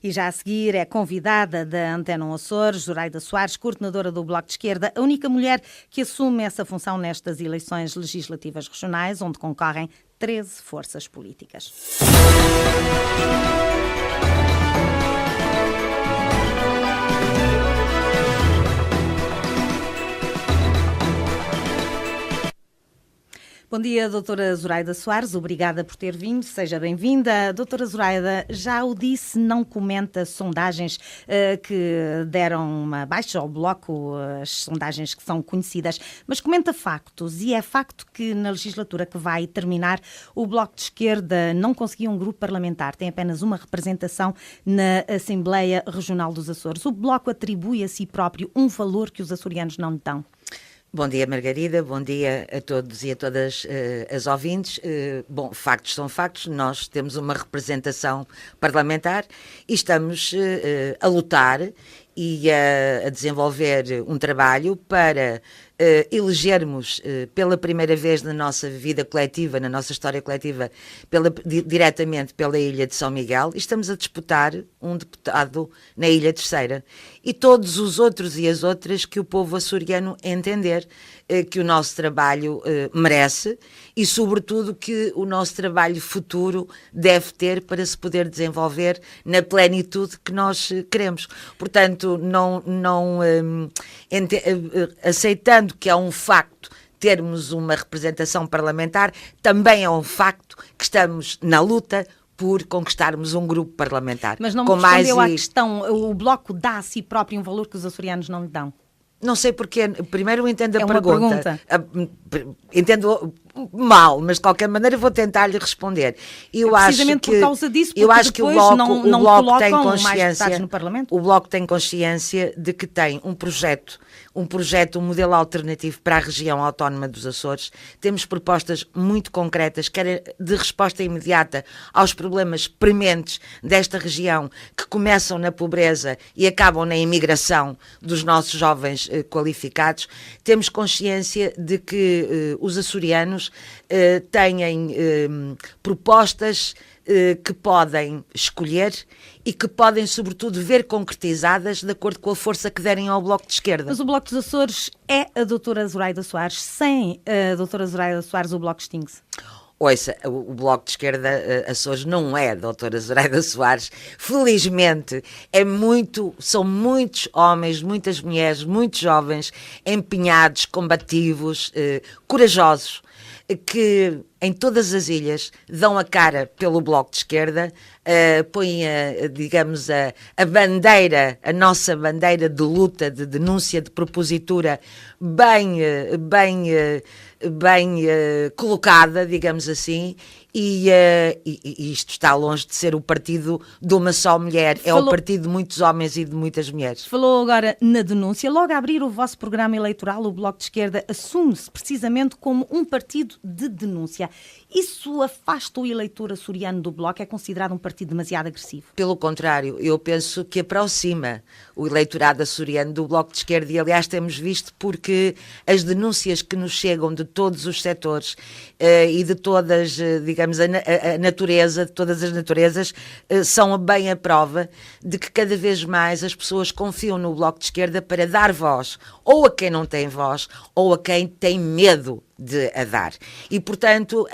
E já a seguir é convidada da Antena 1 Açores, Zoraida Soares, coordenadora do Bloco de Esquerda, a única mulher que assume essa função nestas eleições legislativas regionais, onde concorrem 13 forças políticas. Bom dia, doutora Zoraida Soares, obrigada por ter vindo, seja bem-vinda. Doutora Zoraida, já o disse, não comenta sondagens que deram uma baixa ao Bloco, as sondagens que são conhecidas, mas comenta factos, e é facto que na legislatura que vai terminar o Bloco de Esquerda não conseguiu um grupo parlamentar, tem apenas uma representação na Assembleia Regional dos Açores. O Bloco atribui a si próprio um valor que os açorianos não lhe dão. Bom dia, Margarida, bom dia a todos e a todas as ouvintes. Bom, factos são factos, nós temos uma representação parlamentar e estamos a lutar e a desenvolver um trabalho para elegermos pela primeira vez na nossa vida coletiva, na nossa história coletiva, diretamente pela Ilha de São Miguel, e estamos a disputar um deputado na Ilha Terceira. E todos os outros e as outras que o povo açoriano entender que o nosso trabalho merece e, sobretudo, que o nosso trabalho futuro deve ter para se poder desenvolver na plenitude que nós queremos. Portanto, aceitando que é um facto termos uma representação parlamentar, também é um facto que estamos na luta por conquistarmos um grupo parlamentar. Mas não me respondeu à questão, o Bloco dá a si próprio um valor que os açorianos não lhe dão? Não sei porque, primeiro eu entendo a pergunta. Entendo mal, mas de qualquer maneira vou tentar-lhe responder. Precisamente por causa disso, porque eu acho que o Bloco tem consciência, no Parlamento. O Bloco tem consciência de que tem um projeto, um modelo alternativo para a região autónoma dos Açores. Temos propostas muito concretas, quer de resposta imediata aos problemas prementes desta região, que começam na pobreza e acabam na imigração dos nossos jovens qualificados. Temos consciência de que os açorianos têm propostas que podem escolher e que podem, sobretudo, ver concretizadas de acordo com a força que derem ao Bloco de Esquerda. Mas o Bloco dos Açores é a doutora Zoraida Soares. Sem a doutora Zoraida Soares, o Bloco extingue-se. Ouça, o Bloco de Esquerda Açores não é a doutora Zoraida Soares. Felizmente, são muitos homens, muitas mulheres, muitos jovens, empenhados, combativos, corajosos, que em todas as ilhas dão a cara pelo Bloco de Esquerda, põem, digamos, a bandeira, a nossa bandeira de luta, de denúncia, de propositura bem colocada, digamos assim, e isto está longe de ser o partido de uma só mulher, é o partido de muitos homens e de muitas mulheres. Falou agora na denúncia. Logo a abrir o vosso programa eleitoral, o Bloco de Esquerda assume-se precisamente como um partido de denúncia. Isso afasta o eleitor açoriano do Bloco? É considerado um partido demasiado agressivo? Pelo contrário, eu penso que aproxima o eleitorado açoriano do Bloco de Esquerda, e aliás temos visto, porque as denúncias que nos chegam de todos os setores e de todas, digamos, a natureza, de todas as naturezas, são bem a prova de que cada vez mais as pessoas confiam no Bloco de Esquerda para dar voz, ou a quem não tem voz, ou a quem tem medo de a dar. E, portanto,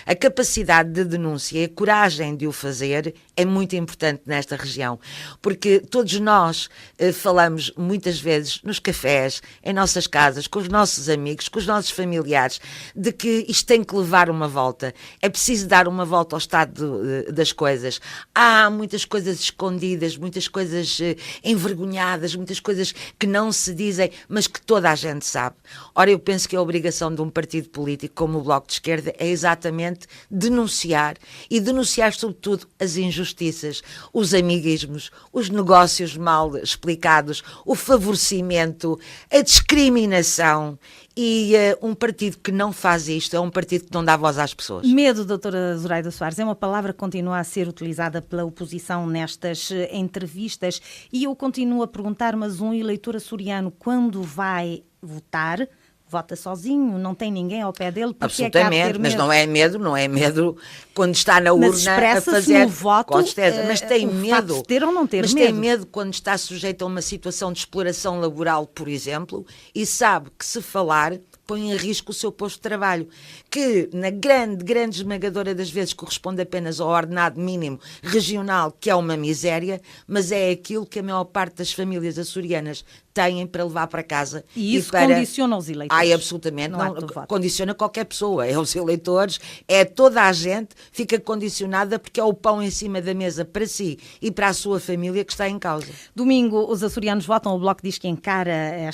a capacidade de denúncia e a coragem de o fazer é muito importante nesta região, porque todos nós falamos muitas vezes nos cafés, em nossas casas, com os nossos amigos, com os nossos familiares, de que isto tem que levar uma volta. É preciso dar uma volta ao estado das coisas. Há muitas coisas escondidas, muitas coisas envergonhadas, muitas coisas que não se dizem, mas que toda a gente sabe. Ora, eu penso que a obrigação de um partido político como o Bloco de Esquerda é exatamente denunciar, e denunciar sobretudo as injustiças, os amiguismos, os negócios mal explicados, o favorecimento, a discriminação. E um partido que não faz isto é um partido que não dá voz às pessoas. Medo, doutora Zoraida Soares, é uma palavra que continua a ser utilizada pela oposição nestas entrevistas, e eu continuo a perguntar, mas um eleitor açoriano, quando vai votar, vota sozinho, não tem ninguém ao pé dele, porque absolutamente, é que há de ter medo? mas não é medo quando está na urna a fazer, no voto, com certeza, mas tem medo, de ter ou não ter mas medo. tem medo quando está sujeito a uma situação de exploração laboral, por exemplo, e sabe que se falar põe em risco o seu posto de trabalho, que na grande esmagadora das vezes corresponde apenas ao ordenado mínimo regional, que é uma miséria, mas é aquilo que a maior parte das famílias açorianas têm para levar para casa. E isso condiciona os eleitores. Absolutamente, não condiciona qualquer pessoa, é os eleitores, é toda a gente, fica condicionada porque é o pão em cima da mesa para si e para a sua família que está em causa. Domingo, os açorianos votam, o Bloco diz que encara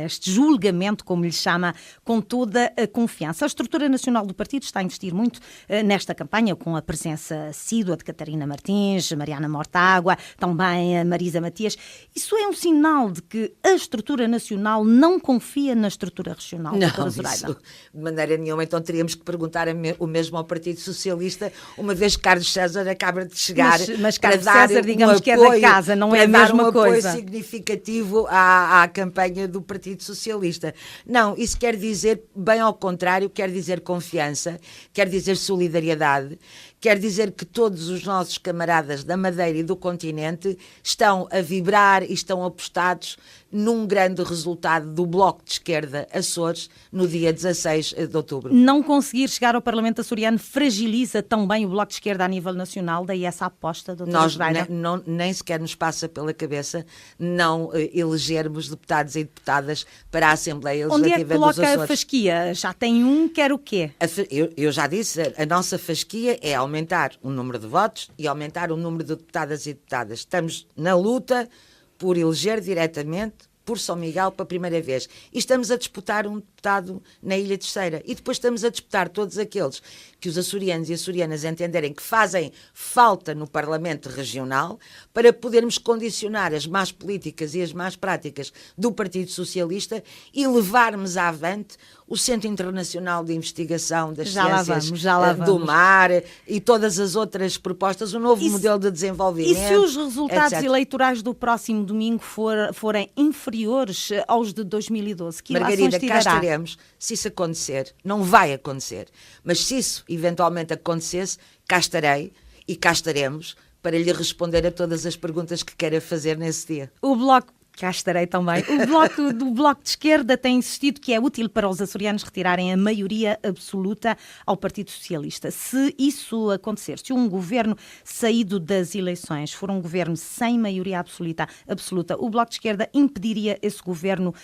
este julgamento, como lhe chama, com toda a confiança. A estrutura nacional do partido está a investir muito nesta campanha, com a presença assídua de Catarina Martins, Mariana Mortágua, também a Marisa Matias. Isso é um sinal de que a estrutura nacional não confia na estrutura regional? Não, isso de maneira nenhuma. Então teríamos que perguntar o mesmo ao Partido Socialista, uma vez que Carlos César acaba de chegar. Mas Carlos César, digamos que é da casa, não é a mesma coisa. Apoio significativo à campanha do Partido Socialista. Não, isso quer dizer, bem ao contrário, quer dizer confiança, quer dizer solidariedade, quer dizer que todos os nossos camaradas da Madeira e do continente estão a vibrar e estão apostados num grande resultado do Bloco de Esquerda Açores no dia 16 de outubro. Não conseguir chegar ao Parlamento açoriano fragiliza também o Bloco de Esquerda a nível nacional, daí essa aposta, doutora Zoraida? Nós nem sequer nos passa pela cabeça não elegermos deputados e deputadas para a Assembleia Legislativa dos Açores. Onde é que coloca a fasquia? Já tem quer o quê? Eu já disse, a nossa fasquia é aumentar o número de votos e aumentar o número de deputadas e deputadas. Estamos na luta por eleger diretamente por São Miguel pela primeira vez. E estamos a disputar um deputado na Ilha Terceira. E depois estamos a disputar todos aqueles que os açorianos e açorianas entenderem que fazem falta no Parlamento Regional para podermos condicionar as más políticas e as más práticas do Partido Socialista e levarmos avante o Centro Internacional de Investigação das Ciências do Mar e todas as outras propostas, o novo modelo de desenvolvimento. E se os resultados eleitorais do próximo domingo forem inferiores aos de 2012, que Margarida, cá estaremos. Se isso acontecer, não vai acontecer, mas se isso eventualmente acontecesse, cá estarei e cá estaremos para lhe responder a todas as perguntas que queira fazer nesse dia. O Bloco Cá estarei também. O Bloco de Esquerda tem insistido que é útil para os açorianos retirarem a maioria absoluta ao Partido Socialista. Se isso acontecer, se um governo saído das eleições for um governo sem maioria absoluta, o Bloco de Esquerda impediria esse governo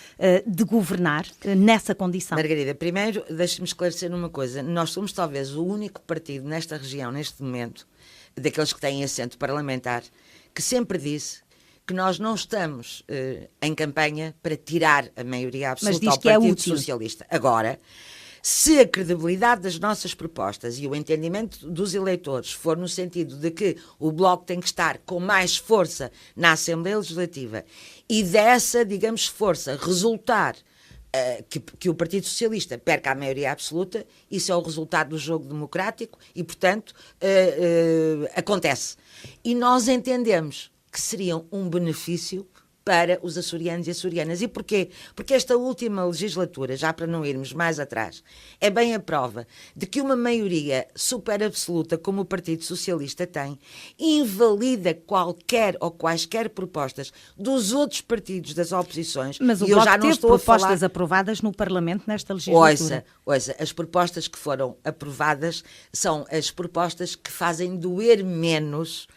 de governar nessa condição? Margarida, primeiro deixe-me esclarecer uma coisa. Nós somos talvez o único partido nesta região, neste momento, daqueles que têm assento parlamentar, que sempre disse que nós não estamos em campanha para tirar a maioria absoluta ao Partido Socialista. Agora, se a credibilidade das nossas propostas e o entendimento dos eleitores for no sentido de que o Bloco tem que estar com mais força na Assembleia Legislativa e dessa, digamos, força resultar que o Partido Socialista perca a maioria absoluta, isso é o resultado do jogo democrático e, portanto, acontece. E nós entendemos que seriam um benefício para os açorianos e açorianas. E porquê? Porque esta última legislatura, já para não irmos mais atrás, é bem a prova de que uma maioria super absoluta, como o Partido Socialista tem, invalida qualquer ou quaisquer propostas dos outros partidos das oposições. Mas o Bloco já não teve propostas aprovadas no Parlamento nesta legislatura. Ouça, as propostas que foram aprovadas são as propostas que fazem doer menos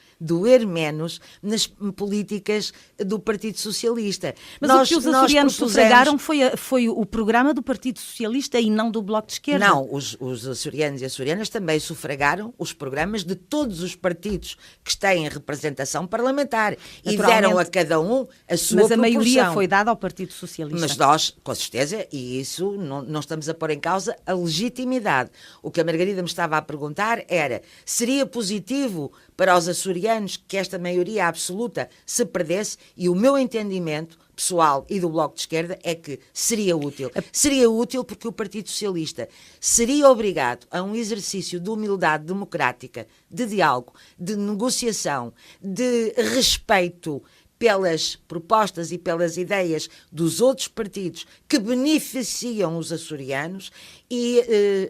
nas políticas do Partido Socialista. Mas o que os açorianos sufragaram foi o programa do Partido Socialista e não do Bloco de Esquerda? Não, os açorianos e açorianas também sufragaram os programas de todos os partidos que têm representação parlamentar e deram a cada um a sua proporção. Mas a maioria foi dada ao Partido Socialista. Mas nós, com certeza, e isso não estamos a pôr em causa a legitimidade. O que a Margarida me estava a perguntar era, seria positivo para os açorianos que esta maioria absoluta se perdesse? E o meu entendimento pessoal e do Bloco de Esquerda é que seria útil. Seria útil porque o Partido Socialista seria obrigado a um exercício de humildade democrática, de diálogo, de negociação, de respeito pelas propostas e pelas ideias dos outros partidos que beneficiam os açorianos e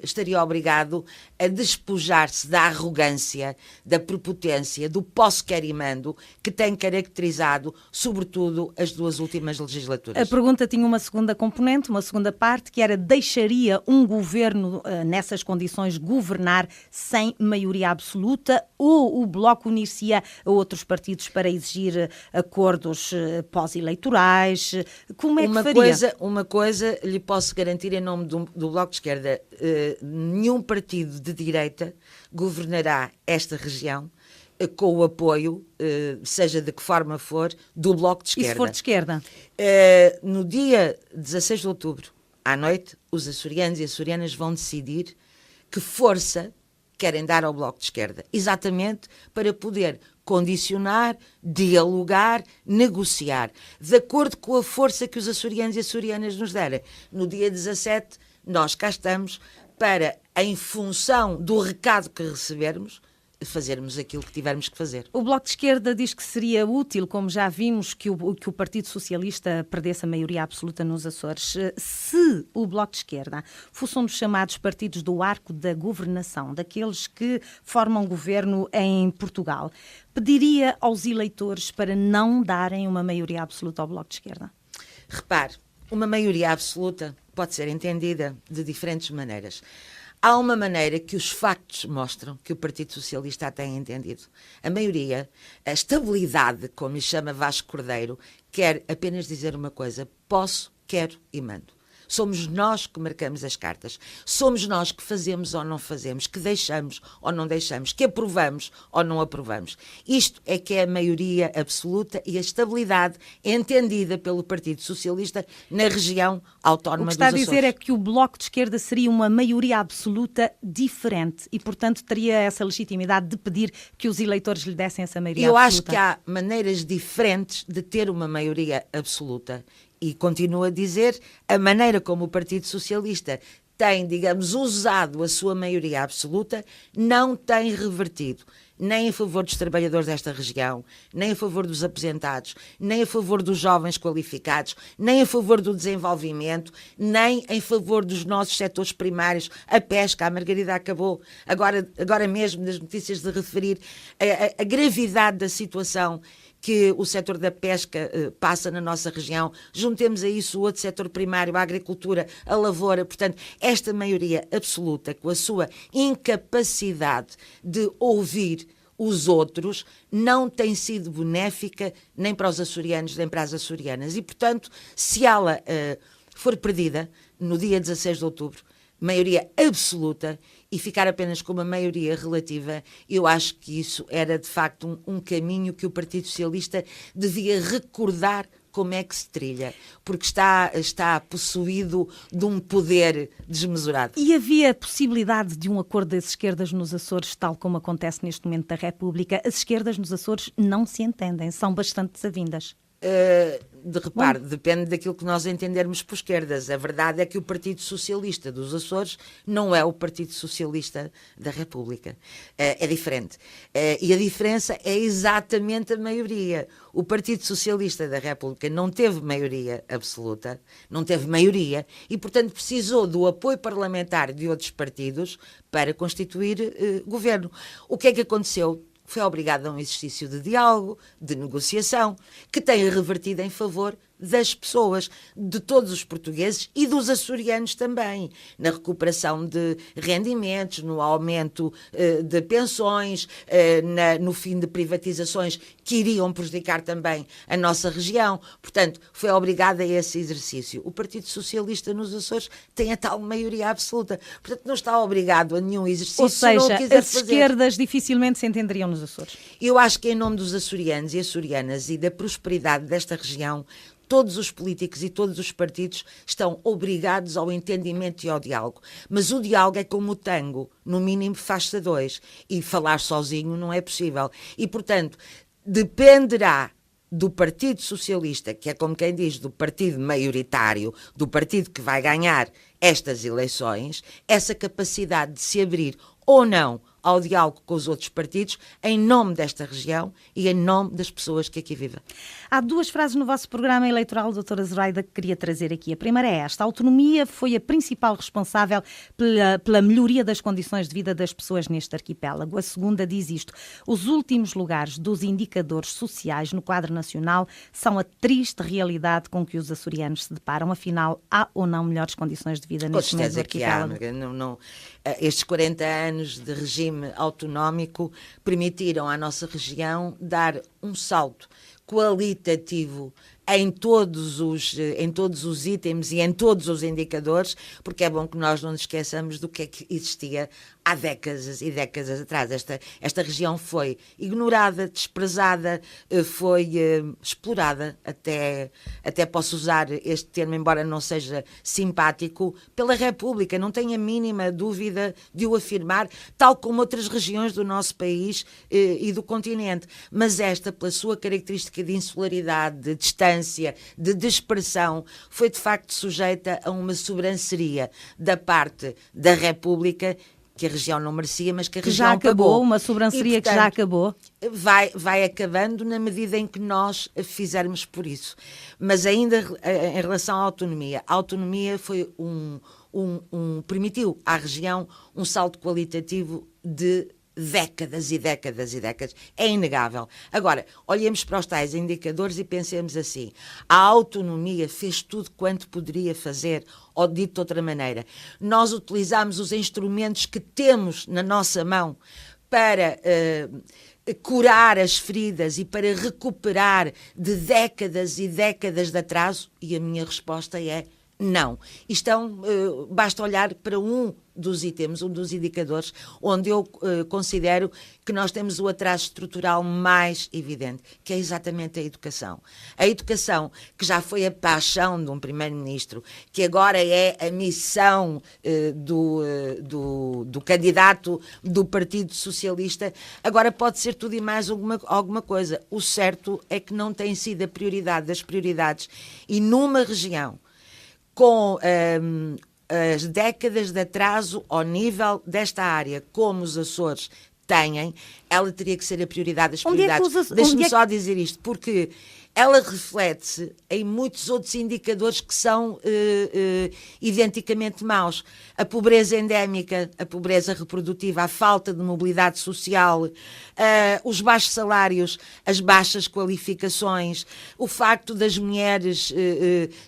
estaria obrigado a despojar-se da arrogância, da prepotência, do posse quer e mando que tem caracterizado, sobretudo, as 2 últimas legislaturas. A pergunta tinha uma segunda componente, uma segunda parte, que era: deixaria um governo, nessas condições, governar sem maioria absoluta, ou o Bloco unir-se-ia a outros partidos para exigir acordos pós-eleitorais? Como é que faria? Uma coisa lhe posso garantir em nome do Bloco de Esquerda: nenhum partido de direita governará esta região com o apoio, seja de que forma for, do Bloco de Esquerda. E se for de esquerda? No dia 16 de outubro, à noite, os açorianos e açorianas vão decidir que força querem dar ao Bloco de Esquerda, exatamente para poder condicionar, dialogar, negociar, de acordo com a força que os açorianos e açorianas nos derem. No dia 17, nós cá estamos para, em função do recado que recebermos, fazermos aquilo que tivermos que fazer. O Bloco de Esquerda diz que seria útil, como já vimos, que o Partido Socialista perdesse a maioria absoluta nos Açores. Se o Bloco de Esquerda fosse um dos chamados partidos do arco da governação, daqueles que formam governo em Portugal, pediria aos eleitores para não darem uma maioria absoluta ao Bloco de Esquerda? Repare, uma maioria absoluta pode ser entendida de diferentes maneiras. Há uma maneira que os factos mostram que o Partido Socialista a tem entendido. A maioria, a estabilidade, como lhe chama Vasco Cordeiro, quer apenas dizer uma coisa: posso, quero e mando. Somos nós que marcamos as cartas. Somos nós que fazemos ou não fazemos, que deixamos ou não deixamos, que aprovamos ou não aprovamos. Isto é que é a maioria absoluta e a estabilidade entendida pelo Partido Socialista na região autónoma dos Açores. O que está a dizer é que o Bloco de Esquerda seria uma maioria absoluta diferente e, portanto, teria essa legitimidade de pedir que os eleitores lhe dessem essa maioria absoluta. Eu acho que há maneiras diferentes de ter uma maioria absoluta. E continuo a dizer, a maneira como o Partido Socialista tem, digamos, usado a sua maioria absoluta, não tem revertido nem em favor dos trabalhadores desta região, nem em favor dos aposentados, nem em favor dos jovens qualificados, nem em favor do desenvolvimento, nem em favor dos nossos setores primários, a pesca. A Margarida acabou agora mesmo das notícias de referir a gravidade da situação que o setor da pesca passa na nossa região. Juntemos a isso o outro setor primário, a agricultura, a lavoura. Portanto, esta maioria absoluta, com a sua incapacidade de ouvir os outros, não tem sido benéfica nem para os açorianos, nem para as açorianas. E, portanto, se ela for perdida no dia 16 de outubro, maioria absoluta, e ficar apenas com uma maioria relativa, eu acho que isso era, de facto, um caminho que o Partido Socialista devia recordar como é que se trilha, porque está possuído de um poder desmesurado. E havia possibilidade de um acordo das esquerdas nos Açores, tal como acontece neste momento da República? As esquerdas nos Açores não se entendem, são bastante desavindas. Repare, depende daquilo que nós entendermos por esquerdas. A verdade é que o Partido Socialista dos Açores não é o Partido Socialista da República. É diferente. E a diferença é exatamente a maioria. O Partido Socialista da República não teve maioria absoluta, não teve maioria e, portanto, precisou do apoio parlamentar de outros partidos para constituir governo. O que é que aconteceu? Foi obrigado a um exercício de diálogo, de negociação, que tem revertido em favor das pessoas, de todos os portugueses e dos açorianos também, na recuperação de rendimentos, no aumento de pensões, no fim de privatizações que iriam prejudicar também a nossa região. Portanto, foi obrigado a esse exercício. O Partido Socialista nos Açores tem a tal maioria absoluta. Portanto, não está obrigado a nenhum exercício. Ou seja, se não quiser as esquerdas dificilmente se entenderiam nos Açores. Eu acho que, em nome dos açorianos e açorianas e da prosperidade desta região, todos os políticos e todos os partidos estão obrigados ao entendimento e ao diálogo. Mas o diálogo é como o tango, no mínimo faz-se a dois. E falar sozinho não é possível. E, portanto, dependerá do Partido Socialista, que é como quem diz, do partido maioritário, do partido que vai ganhar estas eleições, essa capacidade de se abrir ou não ao diálogo com os outros partidos, em nome desta região e em nome das pessoas que aqui vivem. Há duas frases no vosso programa eleitoral, doutora Zoraida, que queria trazer aqui. A primeira é esta: a autonomia foi a principal responsável pela melhoria das condições de vida das pessoas neste arquipélago. A segunda diz isto: os últimos lugares dos indicadores sociais no quadro nacional são a triste realidade com que os açorianos se deparam. Afinal, há ou não melhores condições de vida neste momento do arquipélago? Estes 40 anos de regime autonómico permitiram à nossa região dar um salto qualitativo em todos os itens e em todos os indicadores, porque é bom que nós não nos esqueçamos do que é que existia há décadas e décadas atrás. Esta região foi ignorada, desprezada, foi explorada, até posso usar este termo, embora não seja simpático, pela República. Não tenho a mínima dúvida de o afirmar, tal como outras regiões do nosso país e do continente. Mas esta, pela sua característica de insularidade, de distância, de dispersão, foi de facto sujeita a uma sobranceria da parte da República, que a região não merecia, mas que a região já acabou, pagou. Uma sobranceria, e, portanto, que já acabou. Vai acabando na medida em que nós fizermos por isso. Mas ainda em relação à autonomia, a autonomia foi permitiu à região um salto qualitativo de décadas e décadas e décadas. É inegável. Agora, olhemos para os tais indicadores e pensemos assim: a autonomia fez tudo quanto poderia fazer, ou dito de outra maneira, nós utilizamos os instrumentos que temos na nossa mão para curar as feridas e para recuperar de décadas e décadas de atraso? E a minha resposta é não. Basta olhar para um dos itens, um dos indicadores, onde eu considero que nós temos o atraso estrutural mais evidente, que é exatamente a educação. A educação, que já foi a paixão de um primeiro-ministro, que agora é a missão do candidato do Partido Socialista, agora pode ser tudo e mais alguma coisa. O certo é que não tem sido a prioridade das prioridades, e numa região com as décadas de atraso ao nível desta área, como os Açores têm, ela teria que ser a prioridade das prioridades. Deixe-me só dizer isto, porque ela reflete-se em muitos outros indicadores que são identicamente maus. A pobreza endémica, a pobreza reprodutiva, a falta de mobilidade social, os baixos salários, as baixas qualificações, o facto das mulheres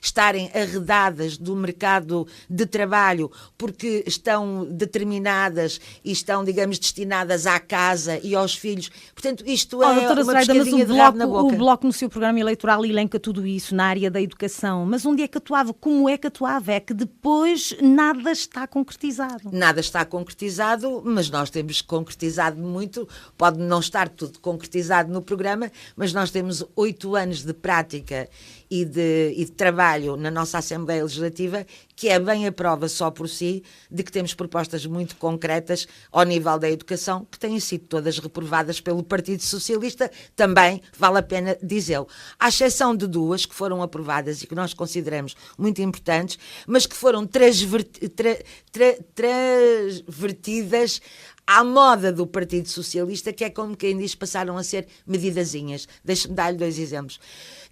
estarem arredadas do mercado de trabalho porque estão determinadas e estão, digamos, destinadas à casa e aos filhos. Portanto, isto é uma pescadinha de rabo na boca. O Bloco, no seu programa eleitoral, elenca tudo isso na área da educação, mas onde é que atuava? Como é que atuava? É que depois nada está concretizado. Nada está concretizado, mas nós temos concretizado muito. Pode não estar tudo concretizado no programa, mas nós temos 8 anos de prática e de trabalho na nossa Assembleia Legislativa, que é bem a prova só por si de que temos propostas muito concretas ao nível da educação, que têm sido todas reprovadas pelo Partido Socialista, também vale a pena dizê-lo. À exceção de 2 que foram aprovadas e que nós consideramos muito importantes, mas que foram transvertidas à moda do Partido Socialista, que é como quem diz, passaram a ser medidazinhas. Deixe-me dar-lhe 2 exemplos.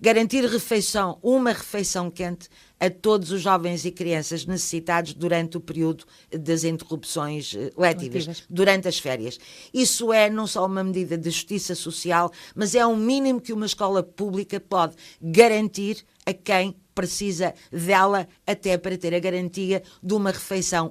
Garantir uma refeição quente a todos os jovens e crianças necessitados durante o período das interrupções letivas, durante as férias. Isso é não só uma medida de justiça social, mas é um mínimo que uma escola pública pode garantir a quem precisa dela, até para ter a garantia de uma refeição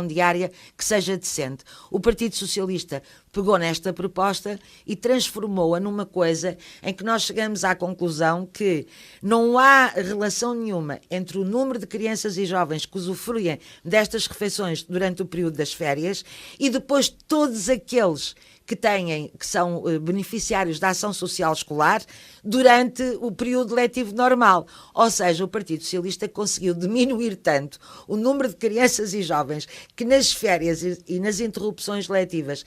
diária que seja decente. O Partido Socialista pegou nesta proposta e transformou-a numa coisa em que nós chegamos à conclusão que não há relação nenhuma entre o número de crianças e jovens que usufruem destas refeições durante o período das férias e depois todos aqueles que são beneficiários da ação social escolar durante o período letivo normal. Ou seja, o Partido Socialista conseguiu diminuir tanto o número de crianças e jovens que nas férias e nas interrupções letivas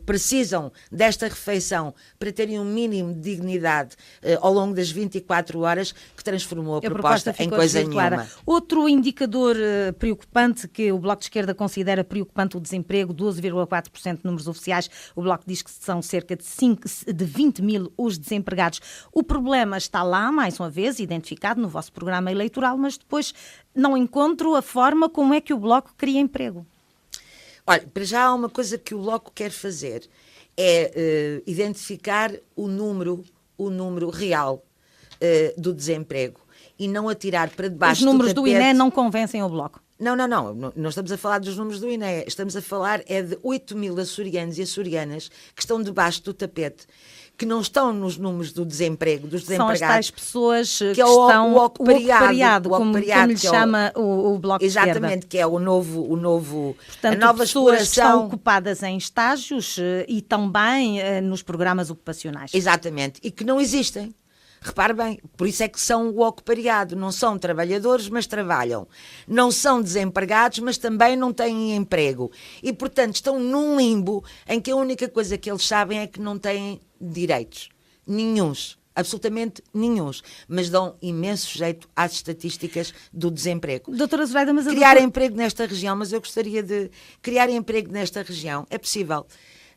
precisam desta refeição para terem um mínimo de dignidade ao longo das 24 horas, que transformou a proposta em coisa nenhuma. Outro indicador preocupante que o Bloco de Esquerda considera preocupante, o desemprego, 12,4% de números oficiais. O Bloco diz que são cerca de 20 mil os desempregados. O problema está lá, mais uma vez, identificado no vosso programa eleitoral, mas depois não encontro a forma como é que o Bloco cria emprego. Olha, para já há uma coisa que o Bloco quer fazer, é identificar o número real do desemprego e não atirar para debaixo do tapete. Os números do INE não convencem o Bloco? Não estamos a falar dos números do INE, estamos a falar de 8 mil açorianos e açorianas que estão debaixo do tapete, que não estão nos números do desemprego, dos desempregados. São as tais pessoas que estão o ocupariado, como lhe chama o Bloco de Esquerda. Exatamente, que é o novo Portanto, a nova pessoas que estão exploração. ocupadas em estágios e também nos programas ocupacionais. Exatamente, e que não existem. Repare bem, por isso é que são o ocupariado, não são trabalhadores, mas trabalham. Não são desempregados, mas também não têm emprego. E, portanto, estão num limbo em que a única coisa que eles sabem é que não têm direitos. Nenhuns. Absolutamente nenhuns. Mas dão imenso jeito às estatísticas do desemprego. Doutora Zoraida, mas criar emprego nesta região, mas eu gostaria de criar emprego nesta região. É possível.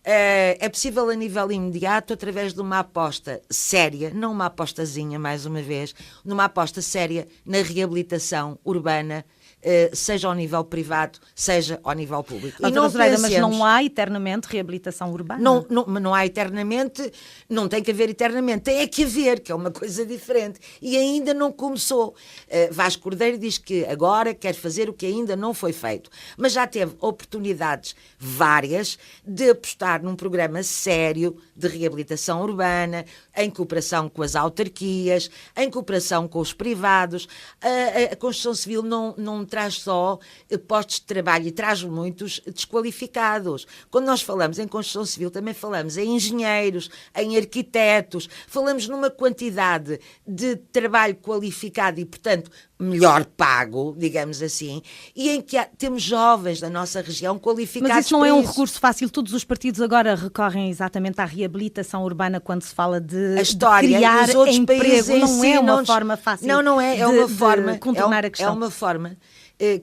É possível a nível imediato, através de uma aposta séria, não uma apostazinha, mais uma vez, numa aposta séria na reabilitação urbana, seja ao nível privado, seja ao nível público. E não Zoraida, mas não há eternamente reabilitação urbana? Não há eternamente, não tem que haver eternamente, tem é que haver, que é uma coisa diferente. E ainda não começou. Vasco Cordeiro diz que agora quer fazer o que ainda não foi feito, mas já teve oportunidades várias de apostar num programa sério de reabilitação urbana, em cooperação com as autarquias, em cooperação com os privados. A construção civil não traz só postos de trabalho e traz muitos desqualificados. Quando nós falamos em construção civil, também falamos em engenheiros, em arquitetos, falamos numa quantidade de trabalho qualificado e, portanto, melhor pago, digamos assim, e em que temos jovens da nossa região qualificados. Mas isso não é um recurso fácil. Todos os partidos agora recorrem exatamente à reabilitação urbana quando se fala de criar emprego. Não é uma forma fácil. Não é. É uma forma. Contornar a questão. É uma forma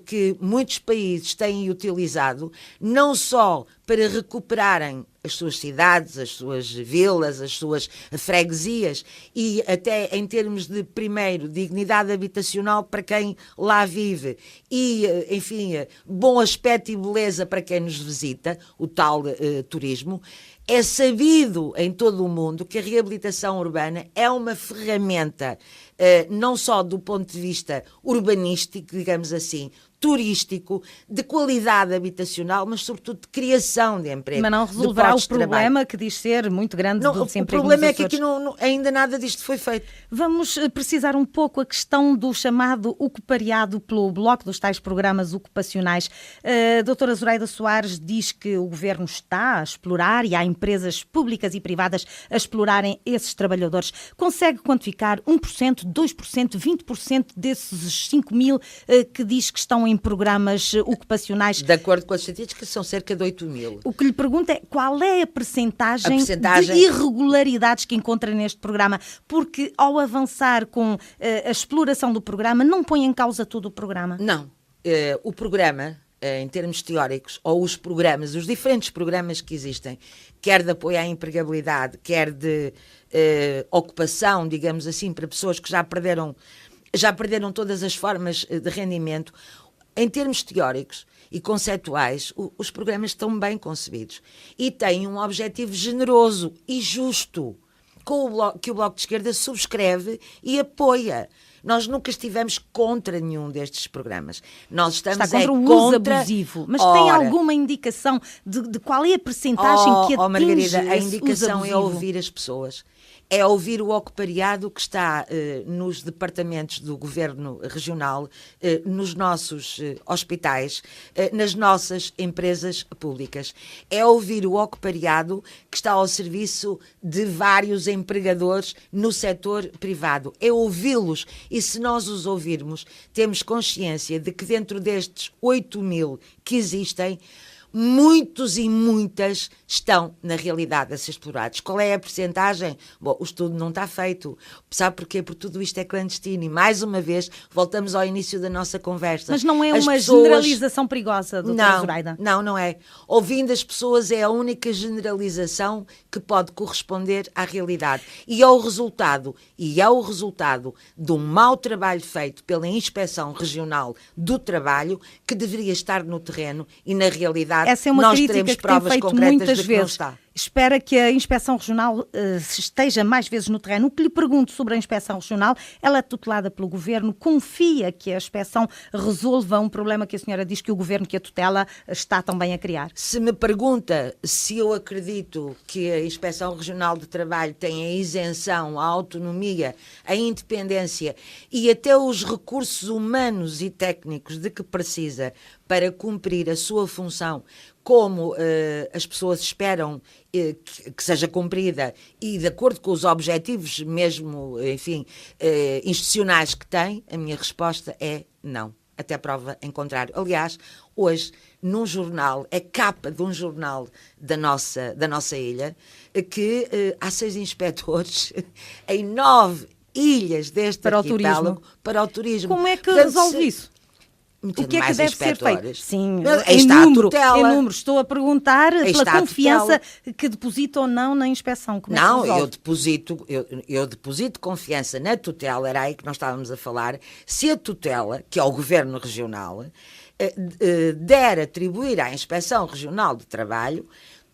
que muitos países têm utilizado, não só para recuperarem as suas cidades, as suas vilas, as suas freguesias e até em termos de, primeiro, dignidade habitacional para quem lá vive e, enfim, bom aspecto e beleza para quem nos visita, o tal turismo. É sabido em todo o mundo que a reabilitação urbana é uma ferramenta, não só do ponto de vista urbanístico, digamos assim, turístico, de qualidade habitacional, mas sobretudo de criação de emprego. Mas não resolverá o problema que diz ser muito grande do desemprego. O problema é que aqui ainda nada disto foi feito. Vamos precisar um pouco a questão do chamado ocupariado pelo Bloco, dos tais programas ocupacionais. A doutora Zoraida Soares diz que o Governo está a explorar e há empresas públicas e privadas a explorarem esses trabalhadores. Consegue quantificar 1%, 2%, 20% desses 5 mil que diz que estão em programas ocupacionais? De acordo com as estatísticas, são cerca de 8 mil. O que lhe pergunto é qual é a percentagem de irregularidades que encontra neste programa, porque ao avançar com a exploração do programa, não põe em causa todo o programa? Não. O programa, em termos teóricos, ou os programas, os diferentes programas que existem, quer de apoio à empregabilidade, quer de ocupação, digamos assim, para pessoas que já perderam todas as formas de rendimento. Em termos teóricos e conceituais, os programas estão bem concebidos e têm um objetivo generoso e justo, que o Bloco de Esquerda subscreve e apoia. Nós nunca estivemos contra nenhum destes programas. Nós estamos Está contra o uso abusivo. Mas tem alguma indicação de qual é a percentagem que atinge Margarida, a esse indicação uso é abusivo? ouvir as pessoas. é ouvir o ocupariado que está nos departamentos do governo regional, nos nossos hospitais, nas nossas empresas públicas. É ouvir o ocupariado que está ao serviço de vários empregadores no setor privado. É ouvi-los, e se nós os ouvirmos, temos consciência de que dentro destes 8.000 que existem, muitos e muitas estão, na realidade, a ser explorados. Qual é a percentagem? Bom, o estudo não está feito. Sabe porquê? Porque tudo isto é clandestino. E, mais uma vez, voltamos ao início da nossa conversa. Mas não é uma generalização perigosa, doutora Zoraida? Não é. Ouvindo as pessoas é a única generalização que pode corresponder à realidade. E é o resultado de um mau trabalho feito pela Inspeção Regional do Trabalho, que deveria estar no terreno e, na realidade, essa é uma nós crítica teremos que provas tem feito concretas muitas de que não vezes. está. Espera que a Inspeção Regional esteja mais vezes no terreno. O que lhe pergunto sobre a Inspeção Regional, ela é tutelada pelo Governo, confia que a Inspeção resolva um problema que a senhora diz que o Governo que a tutela está também a criar? Se me pergunta se eu acredito que a Inspeção Regional de Trabalho tem a isenção, a autonomia, a independência e até os recursos humanos e técnicos de que precisa para cumprir a sua função, como as pessoas esperam que seja cumprida e de acordo com os objetivos mesmo, enfim, institucionais que tem, a minha resposta é não. Até prova em contrário. Aliás, hoje, num jornal, é capa de um jornal da nossa ilha, que há 6 inspectores em 9 ilhas deste arquipélago para o turismo. Como é que resolve isso? O que é que deve ser feito? Sim, em número. Estou a perguntar pela confiança que deposita ou não na inspeção. Como não, eu deposito confiança na tutela, era aí que nós estávamos a falar. Se a tutela, que é o Governo Regional, der atribuir à Inspeção Regional de Trabalho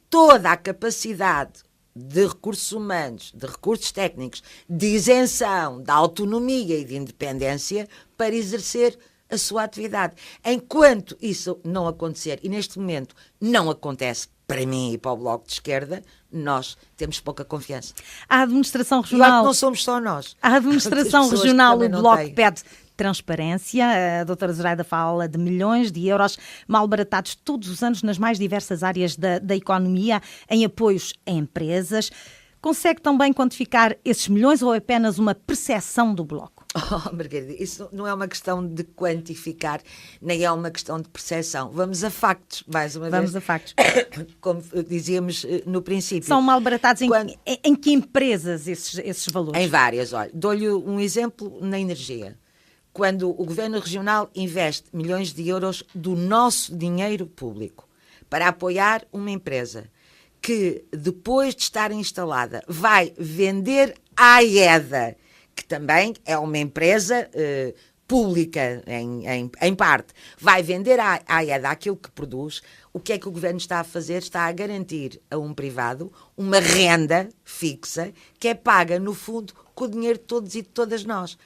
toda a capacidade de recursos humanos, de recursos técnicos, de isenção, de autonomia e de independência para exercer a sua atividade. Enquanto isso não acontecer, e neste momento não acontece para mim e para o Bloco de Esquerda, nós temos pouca confiança. A Administração Regional... Eu acho que não somos só nós. A Administração Regional, o Bloco pede transparência. A doutora Zoraida fala de milhões de euros malbaratados todos os anos nas mais diversas áreas da economia, em apoios a empresas. Consegue também quantificar esses milhões ou é apenas uma percepção do Bloco? Oh, Margarida, isso não é uma questão de quantificar, nem é uma questão de percepção. Vamos a factos, mais uma vez. Vamos a factos. Como dizíamos no princípio. São malbaratados em que empresas esses valores? Em várias, olha. Dou-lhe um exemplo na energia. Quando o Governo Regional investe milhões de euros do nosso dinheiro público para apoiar uma empresa que, depois de estar instalada, vai vender à AEDA, que também é uma empresa pública, em parte, vai vender à AEDA aquilo que produz, o que é que o Governo está a fazer? Está a garantir a um privado uma renda fixa que é paga, no fundo, com o dinheiro de todos e de todas nós.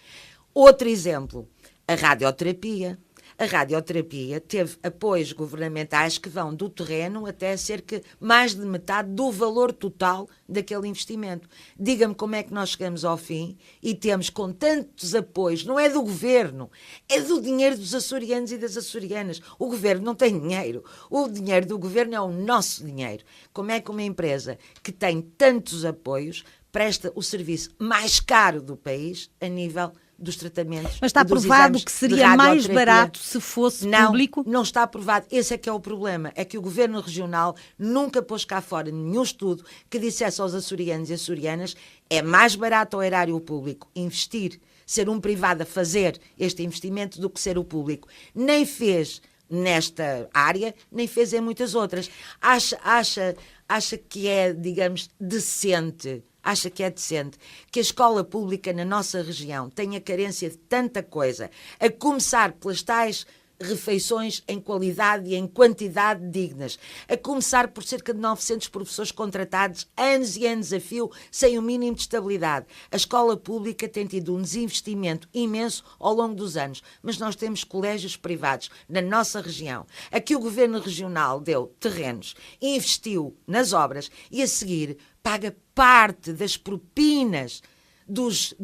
Outro exemplo, a radioterapia. A radioterapia teve apoios governamentais que vão do terreno até cerca mais de metade do valor total daquele investimento. Diga-me como é que nós chegamos ao fim e temos com tantos apoios, não é do governo, é do dinheiro dos açorianos e das açorianas. O governo não tem dinheiro. O dinheiro do governo é o nosso dinheiro. Como é que uma empresa que tem tantos apoios presta o serviço mais caro do país a nível dos tratamentos. Mas está provado que seria mais barato se fosse público? Não está provado. Esse é que é o problema. É que o Governo Regional nunca pôs cá fora nenhum estudo que dissesse aos açorianos e açorianas é mais barato ao erário público investir, ser um privado a fazer este investimento do que ser o público. Nem fez nesta área, nem fez em muitas outras. Acha que é, digamos, decente. Acha que é decente que a escola pública na nossa região tenha carência de tanta coisa, a começar pelas tais refeições em qualidade e em quantidade dignas, a começar por cerca de 900 professores contratados anos e anos a fio, sem o mínimo de estabilidade. A escola pública tem tido um desinvestimento imenso ao longo dos anos, mas nós temos colégios privados na nossa região, a que o Governo Regional deu terrenos, investiu nas obras e a seguir paga parte das propinas dos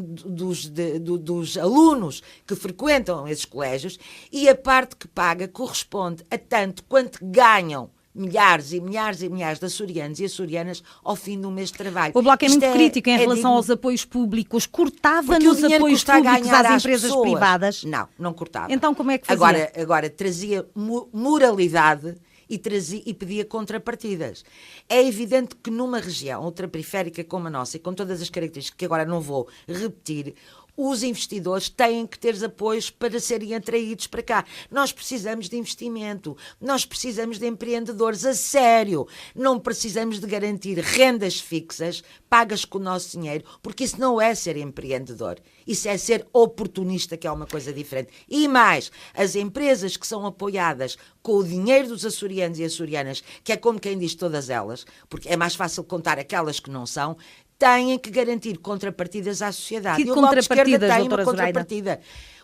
alunos que frequentam esses colégios, e a parte que paga corresponde a tanto quanto ganham milhares e milhares e milhares de açorianos e açorianas ao fim do mês de trabalho. O Bloco é muito crítico em relação aos apoios públicos. Cortava nos apoios públicos às empresas privadas? Não cortava. Então como é que fazia? Agora trazia moralidade e pedia contrapartidas. É evidente que numa região ultraperiférica como a nossa, e com todas as características que agora não vou repetir, os investidores têm que ter apoios para serem atraídos para cá. Nós precisamos de investimento, nós precisamos de empreendedores a sério, não precisamos de garantir rendas fixas pagas com o nosso dinheiro, porque isso não é ser empreendedor, isso é ser oportunista, que é uma coisa diferente. E mais, as empresas que são apoiadas com o dinheiro dos açorianos e açorianas, que é como quem diz todas elas, porque é mais fácil contar aquelas que não são, têm que garantir contrapartidas à sociedade. Que contrapartidas, tem doutora uma contrapartida.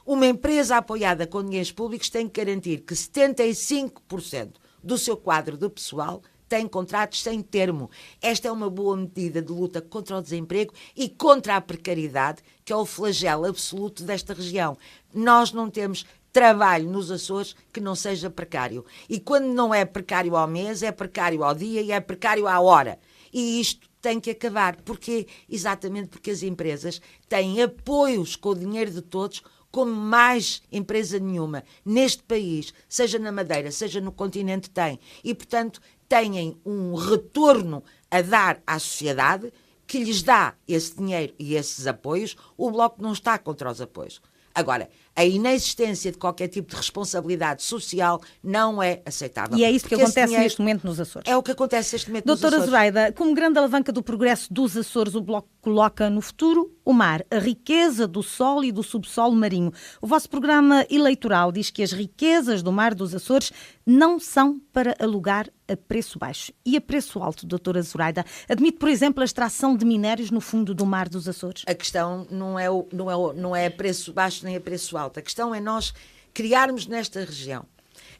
Uma empresa apoiada com dinheiros públicos tem que garantir que 75% do seu quadro de pessoal tem contratos sem termo. Esta é uma boa medida de luta contra o desemprego e contra a precariedade, que é o flagelo absoluto desta região. Nós não temos trabalho nos Açores que não seja precário. E quando não é precário ao mês, é precário ao dia e é precário à hora. E isto tem que acabar. Porquê? Exatamente porque as empresas têm apoios com o dinheiro de todos, como mais empresa nenhuma neste país, seja na Madeira, seja no continente, tem. E, portanto, têm um retorno a dar à sociedade que lhes dá esse dinheiro e esses apoios. O Bloco não está contra os apoios. Agora, a inexistência de qualquer tipo de responsabilidade social não é aceitável. E é isso que acontece neste momento nos Açores. É o que acontece neste momento nos Doutora Açores. Zoraida, como grande alavanca do progresso dos Açores, o Bloco coloca no futuro o mar, a riqueza do solo e do subsolo marinho. O vosso programa eleitoral diz que as riquezas do mar dos Açores não são para alugar a preço baixo. E a preço alto, doutora Zoraida? Admite, por exemplo, a extração de minérios no fundo do mar dos Açores? A questão não é a preço baixo nem a preço alto. A questão é nós criarmos nesta região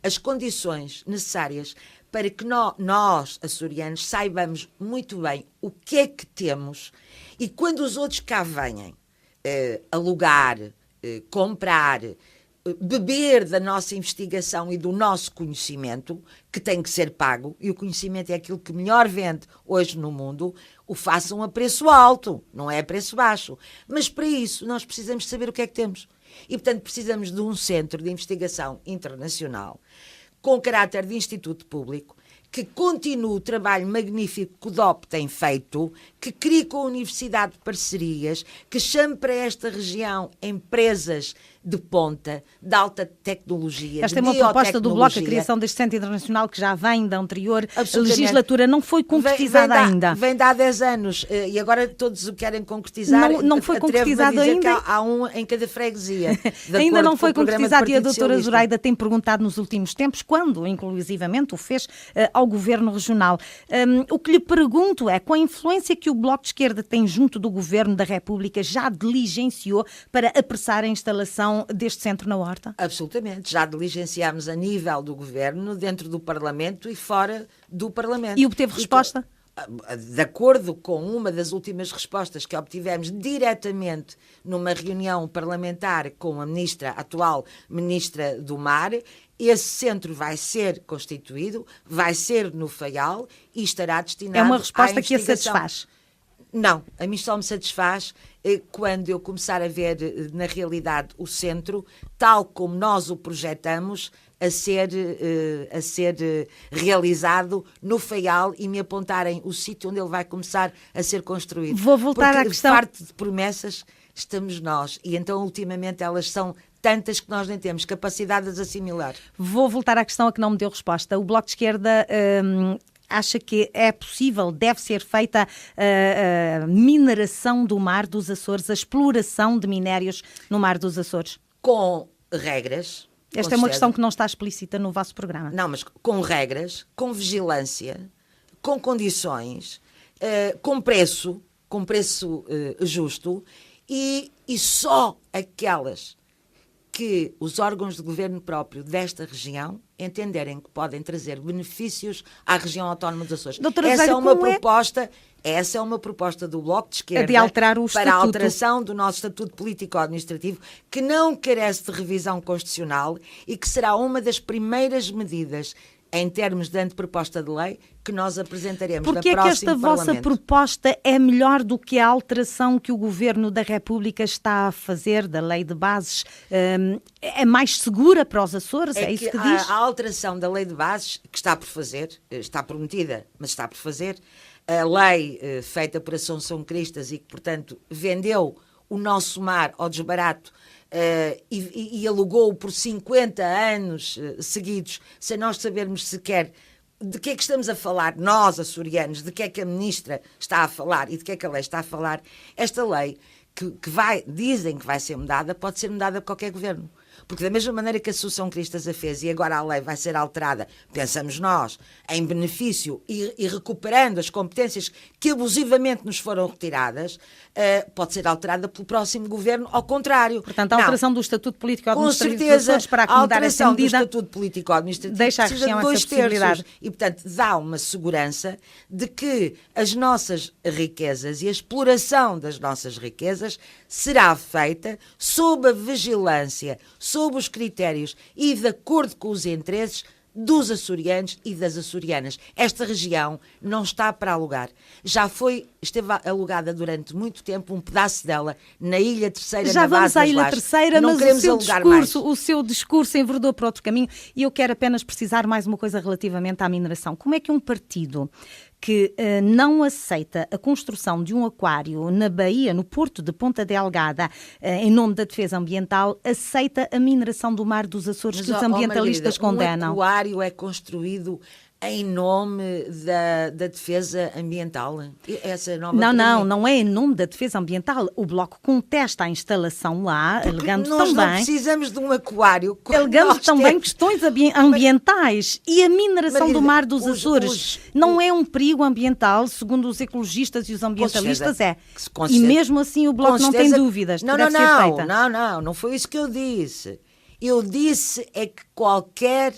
as condições necessárias para que nós, açorianos, saibamos muito bem o que é que temos, e quando os outros cá venham alugar, comprar, beber da nossa investigação e do nosso conhecimento, que tem que ser pago, e o conhecimento é aquilo que melhor vende hoje no mundo, o façam a preço alto, não é a preço baixo. Mas para isso nós precisamos saber o que é que temos. E, portanto, precisamos de um centro de investigação internacional com caráter de instituto público, que continue o trabalho magnífico que o DOP tem feito, que crie com a Universidade parcerias, que chame para esta região empresas de ponta, de alta tecnologia, Esta é uma proposta do Bloco, a criação deste Centro Internacional, que já vem da anterior legislatura, não foi concretizada ainda. Vem de há 10 anos e agora todos o querem concretizar. Não foi concretizado ainda. Há um em cada freguesia. Ainda não foi concretizado, e a doutora Zoraida tem perguntado nos últimos tempos, quando, inclusivamente, o fez ao Governo Regional. O que lhe pergunto é, com a influência que o Bloco de Esquerda tem junto do Governo da República, já diligenciou para apressar a instalação deste centro na Horta? Absolutamente. Já diligenciámos a nível do Governo, dentro do Parlamento e fora do Parlamento. E obteve resposta? De acordo com uma das últimas respostas que obtivemos diretamente numa reunião parlamentar com a atual Ministra do Mar, esse centro vai ser constituído, vai ser no Faial e estará destinado à investigação. É uma resposta que a satisfaz? Não, a mim só me satisfaz quando eu começar a ver, na realidade, o centro, tal como nós o projetamos, a ser realizado no Faial, e me apontarem o sítio onde ele vai começar a ser construído. Vou voltar à questão. Porque de parte de promessas estamos nós, e então ultimamente elas são tantas que nós nem temos capacidade de as assimilar. Vou voltar à questão a que não me deu resposta. O Bloco de Esquerda acha que é possível, deve ser feita a mineração do mar dos Açores, a exploração de minérios no mar dos Açores? Com regras. Esta é uma questão que não está explícita no vosso programa. Não, mas com regras, com vigilância, com condições, com preço justo, e só aquelas que os órgãos de governo próprio desta região entenderem que podem trazer benefícios à região autónoma dos Açores. Essa é uma proposta Essa é uma proposta do Bloco de Esquerda de alterar o para a alteração do nosso estatuto político-administrativo, que não carece de revisão constitucional e que será uma das primeiras medidas em termos de anteproposta de lei que nós apresentaremos no próximo Parlamento. Porque esta vossa proposta é melhor do que a alteração que o Governo da República está a fazer da Lei de Bases? É mais segura para os Açores? É isso que diz? A alteração da Lei de Bases, que está por fazer, está prometida, mas está por fazer, a lei feita por Assunção Cristas e que, portanto, vendeu o nosso mar ao desbarato e alugou-o por 50 anos seguidos, sem nós sabermos sequer de que é que estamos a falar, nós, açorianos, de que é que a ministra está a falar e de que é que a lei está a falar. Esta lei, dizem que vai ser mudada, pode ser mudada por qualquer governo. Porque da mesma maneira que a Assunção Cristas a fez e agora a lei vai ser alterada, pensamos nós, em benefício e recuperando as competências que abusivamente nos foram retiradas, pode ser alterada pelo próximo governo, ao contrário. Portanto, a alteração do Estatuto Político-Administrativo dos Açores para acomodar essa medida, a alteração do Estatuto Político-Administrativo deixa a região essa possibilidade. E, portanto, dá uma segurança de que as nossas riquezas e a exploração das nossas riquezas será feita sob a vigilância, sob os critérios e de acordo com os interesses dos açorianos e das açorianas. Esta região não está para alugar. Esteve alugada durante muito tempo, um pedaço dela, na Ilha Terceira, já na vamos base à das Ilha Lajes. Terceira, não mas queremos alugar mais. o seu discurso enverdou para outro caminho e eu quero apenas precisar mais uma coisa relativamente à mineração. Como é que um partido que não aceita a construção de um aquário na Bahia, no porto de Ponta Delgada, em nome da defesa ambiental, aceita a mineração do mar dos Açores, que os ambientalistas condenam? Um aquário é construído em nome da defesa ambiental? Essa nova não é em nome da defesa ambiental. O Bloco contesta a instalação lá, porque alegando nós também... não precisamos de um aquário. Alegando também questões ambientais. E a mineração Margarida, do mar dos Açores não é um perigo ambiental, segundo os ecologistas e os ambientalistas? E mesmo assim o Bloco não tem dúvidas de que deve ser feita. Não foi isso que eu disse. Eu disse é que qualquer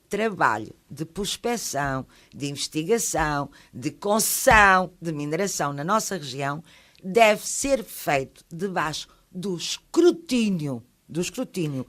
trabalho de prospecção, de investigação, de concessão, de mineração na nossa região deve ser feito debaixo do escrutínio.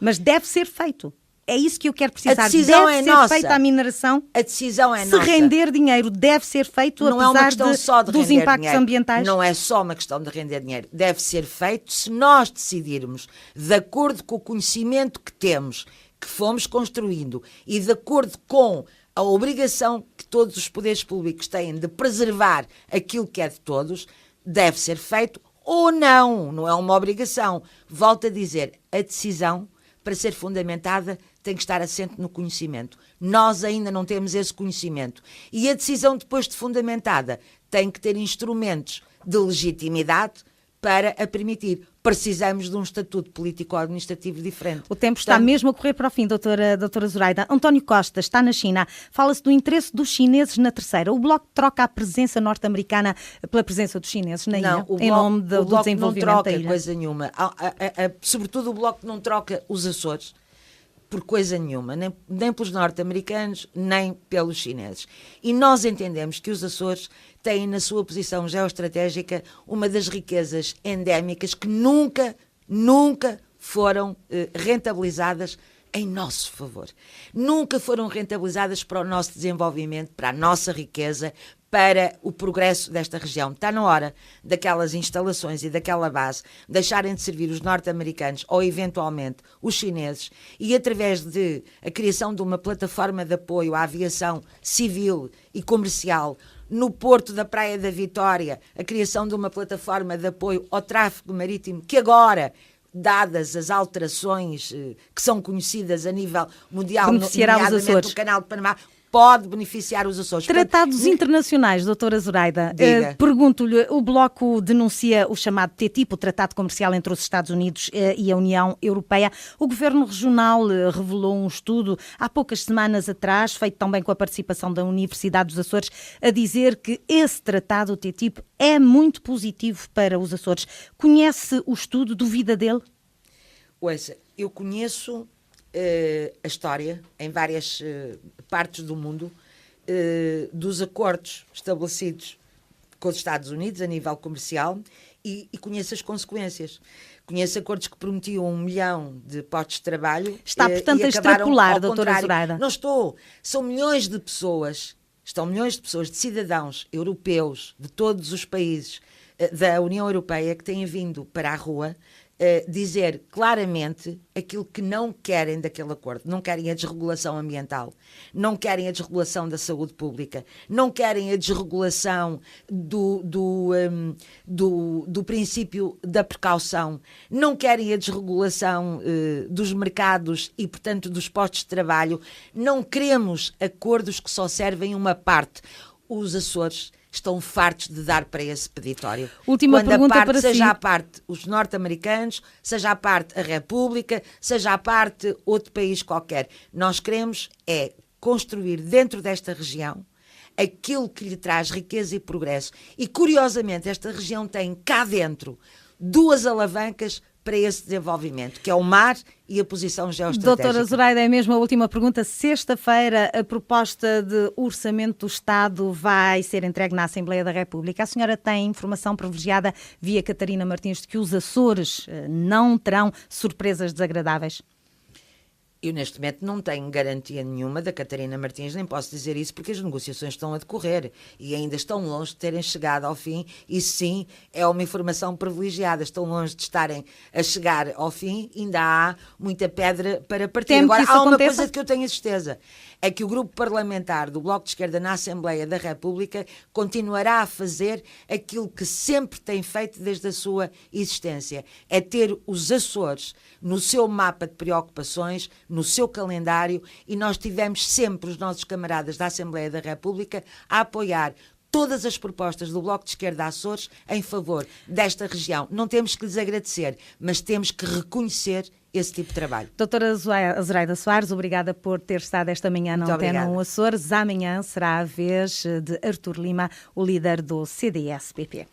Mas deve ser feito. É isso que eu quero precisar. A decisão deve é ser nossa. feita a mineração. A decisão é Se nossa. render dinheiro deve ser feito, não é uma apesar questão só de dos render impactos dinheiro. ambientais? Não é só uma questão de render dinheiro. Deve ser feito se nós decidirmos, de acordo com o conhecimento que temos, que fomos construindo e de acordo com a obrigação que todos os poderes públicos têm de preservar aquilo que é de todos, deve ser feito ou não é uma obrigação. Volto a dizer, a decisão, para ser fundamentada, tem que estar assente no conhecimento. Nós ainda não temos esse conhecimento. E a decisão, depois de fundamentada, tem que ter instrumentos de legitimidade para a permitir. Precisamos de um estatuto político-administrativo diferente. O tempo está mesmo a correr para o fim, doutora Zoraida. António Costa está na China. Fala-se do interesse dos chineses na Terceira. O Bloco troca a presença norte-americana pela presença dos chineses na ilha, em nome do desenvolvimento não da ilha? troca coisa nenhuma. Sobretudo o Bloco não troca os Açores por coisa nenhuma, nem pelos norte-americanos, nem pelos chineses. E nós entendemos que os Açores têm na sua posição geoestratégica uma das riquezas endémicas que nunca foram rentabilizadas em nosso favor. Nunca foram rentabilizadas para o nosso desenvolvimento, para a nossa riqueza, para o progresso desta região. Está na hora daquelas instalações e daquela base deixarem de servir os norte-americanos ou, eventualmente, os chineses e, através de a criação de uma plataforma de apoio à aviação civil e comercial no Porto da Praia da Vitória, a criação de uma plataforma de apoio ao tráfego marítimo que agora, dadas as alterações que são conhecidas a nível mundial, nomeadamente no Canal de Panamá, pode beneficiar os Açores. Tratados internacionais, doutora Zoraida. Pergunto-lhe, o Bloco denuncia o chamado TTIP, o Tratado Comercial entre os Estados Unidos e a União Europeia. O Governo Regional revelou um estudo há poucas semanas atrás, feito também com a participação da Universidade dos Açores, a dizer que esse tratado, o TTIP, é muito positivo para os Açores. Conhece o estudo? Duvida dele? Ouça, eu conheço a história em várias partes do mundo dos acordos estabelecidos com os Estados Unidos a nível comercial e conheço as consequências. Conheço acordos que prometiam 1 milhão de postos de trabalho. Está, portanto, a extrapolar, doutora Zoraida. Não estou. São milhões de pessoas, estão milhões de pessoas, de cidadãos europeus, de todos os países da União Europeia que têm vindo para a rua dizer claramente aquilo que não querem daquele acordo. Não querem a desregulação ambiental, não querem a desregulação da saúde pública, não querem a desregulação do princípio da precaução, não querem a desregulação dos mercados e, portanto, dos postos de trabalho. Não queremos acordos que só servem uma parte. Os Açores estão fartos de dar para esse peditório. Última Quando pergunta a parte, para seja si. a parte os norte-americanos, seja a parte a República, seja a parte outro país qualquer. Nós queremos é construir dentro desta região aquilo que lhe traz riqueza e progresso. E, curiosamente, esta região tem cá dentro 2 alavancas para esse desenvolvimento, que é o mar e a posição geoestratégica. Doutora Zoraida, é mesmo a última pergunta. Sexta-feira, a proposta de orçamento do Estado vai ser entregue na Assembleia da República. A senhora tem informação privilegiada via Catarina Martins de que os Açores não terão surpresas desagradáveis? Eu, neste momento, não tenho garantia nenhuma da Catarina Martins, nem posso dizer isso, porque as negociações estão a decorrer e ainda estão longe de terem chegado ao fim. Isso, sim, é uma informação privilegiada. Estão longe de estarem a chegar ao fim, ainda há muita pedra para partir. Temo Agora, que isso há uma aconteça? coisa que eu tenho a certeza, é que o grupo parlamentar do Bloco de Esquerda na Assembleia da República continuará a fazer aquilo que sempre tem feito desde a sua existência, é ter os Açores no seu mapa de preocupações, no seu calendário, e nós tivemos sempre os nossos camaradas da Assembleia da República a apoiar todas as propostas do Bloco de Esquerda Açores em favor desta região. Não temos que lhes agradecer, mas temos que reconhecer esse tipo de trabalho. Doutora Zoraida Soares, obrigada por ter estado esta manhã na Antena 1 Açores. Amanhã será a vez de Artur Lima, o líder do CDS-PP.